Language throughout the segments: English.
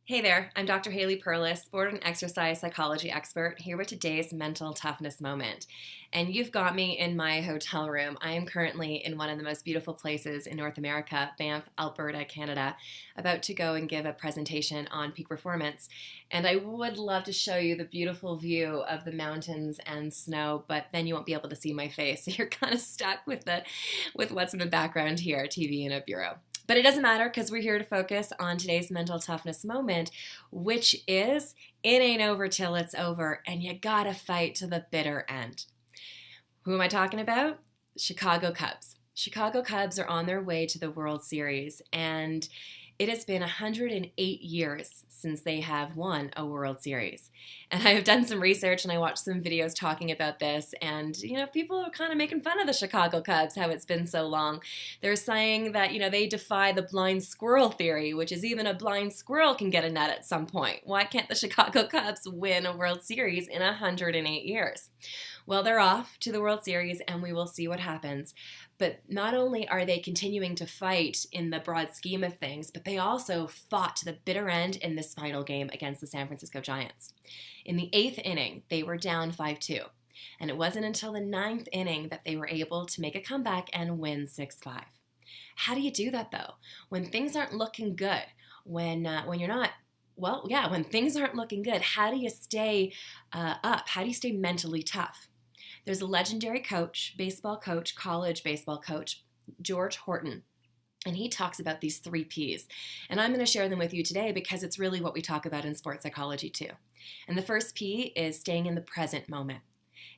Hey there, I'm Dr. Haley Perlus, sport and exercise psychology expert, here with today's mental toughness moment. And you've got me in my hotel room. I am currently in one of the most beautiful places in North America, Banff, Alberta, Canada, about to go and give a presentation on peak performance. And I would love to show you the beautiful view of the mountains and snow, but then you won't be able to see my face. So you're kind of stuck with what's in the background here, TV and a bureau. But it doesn't matter because we're here to focus on today's mental toughness moment, which is it ain't over till it's over, and you gotta fight to the bitter end. Who am I talking about? Chicago Cubs. Chicago Cubs are on their way to the World Series, and it has been 108 years since they have won a World Series. And I have done some research and I watched some videos talking about this, and people are kind of making fun of the Chicago Cubs, how it's been so long. They're saying that they defy the blind squirrel theory, which is even a blind squirrel can get a nut at some point. Why can't the Chicago Cubs win a World Series in 108 years? Well, they're off to the World Series and we will see what happens. But not only are they continuing to fight in the broad scheme of things, but they also fought to the bitter end in this final game against the San Francisco Giants. In the 8th inning, they were down 5-2. And it wasn't until the 9th inning that they were able to make a comeback and win 6-5. How do you do that, though? When things aren't looking good, when you're not when things aren't looking good, how do you stay up? How do you stay mentally tough? There's a legendary coach, college baseball coach, George Horton, and he talks about these 3 Ps. And I'm going to share them with you today because it's really what we talk about in sports psychology too. And the first P is staying in the present moment.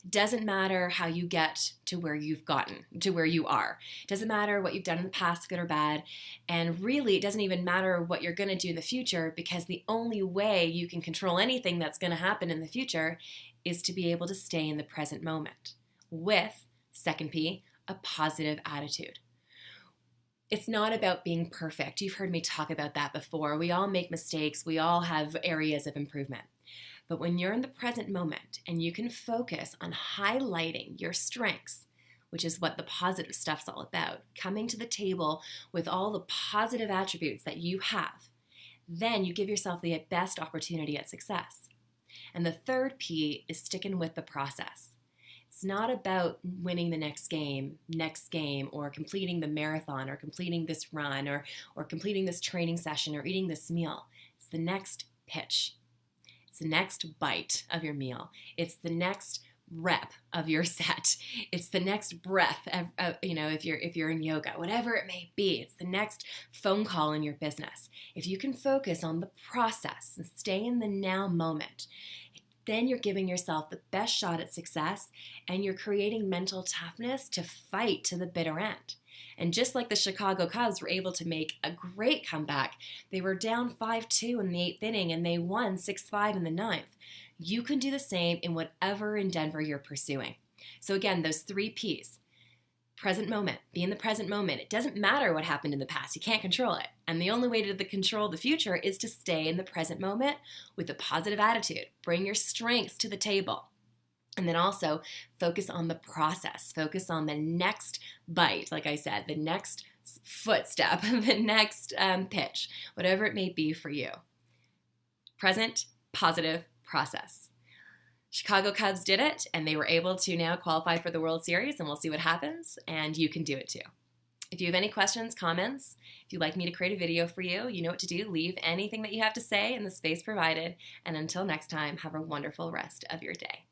It doesn't matter how you get to where you've gotten, to where you are. It doesn't matter what you've done in the past, good or bad. And really, it doesn't even matter what you're going to do in the future, because the only way you can control anything that's going to happen in the future is to be able to stay in the present moment with, second P, a positive attitude. It's not about being perfect. You've heard me talk about that before. We all make mistakes. We all have areas of improvement. But when you're in the present moment and you can focus on highlighting your strengths, which is what the positive stuff's all about, coming to the table with all the positive attributes that you have, then you give yourself the best opportunity at success. And the third P is sticking with the process. It's not about winning the next game, or completing the marathon, or completing this run, or completing this training session, or eating this meal. It's the next pitch. It's the next bite of your meal. It's the next rep of your set. It's the next breath if you're in yoga, whatever it may be. It's the next phone call in your business. If you can focus on the process and stay in the now moment, then you're giving yourself the best shot at success, and you're creating mental toughness to fight to the bitter end. And just like the Chicago Cubs were able to make a great comeback, they were down 5-2 in the 8th inning and they won 6-5 in the 9th. You can do the same in whatever endeavor you're pursuing. So again, those 3 Ps. Present moment. Be in the present moment. It doesn't matter what happened in the past. You can't control it. And the only way to control the future is to stay in the present moment with a positive attitude. Bring your strengths to the table. And then also focus on the process. Focus on the next bite, like I said, the next footstep, the next pitch, whatever it may be for you. Present, positive, process. Chicago Cubs did it, and they were able to now qualify for the World Series, and we'll see what happens, and you can do it too. If you have any questions, comments, if you'd like me to create a video for you, you know what to do. Leave anything that you have to say in the space provided, and until next time, have a wonderful rest of your day.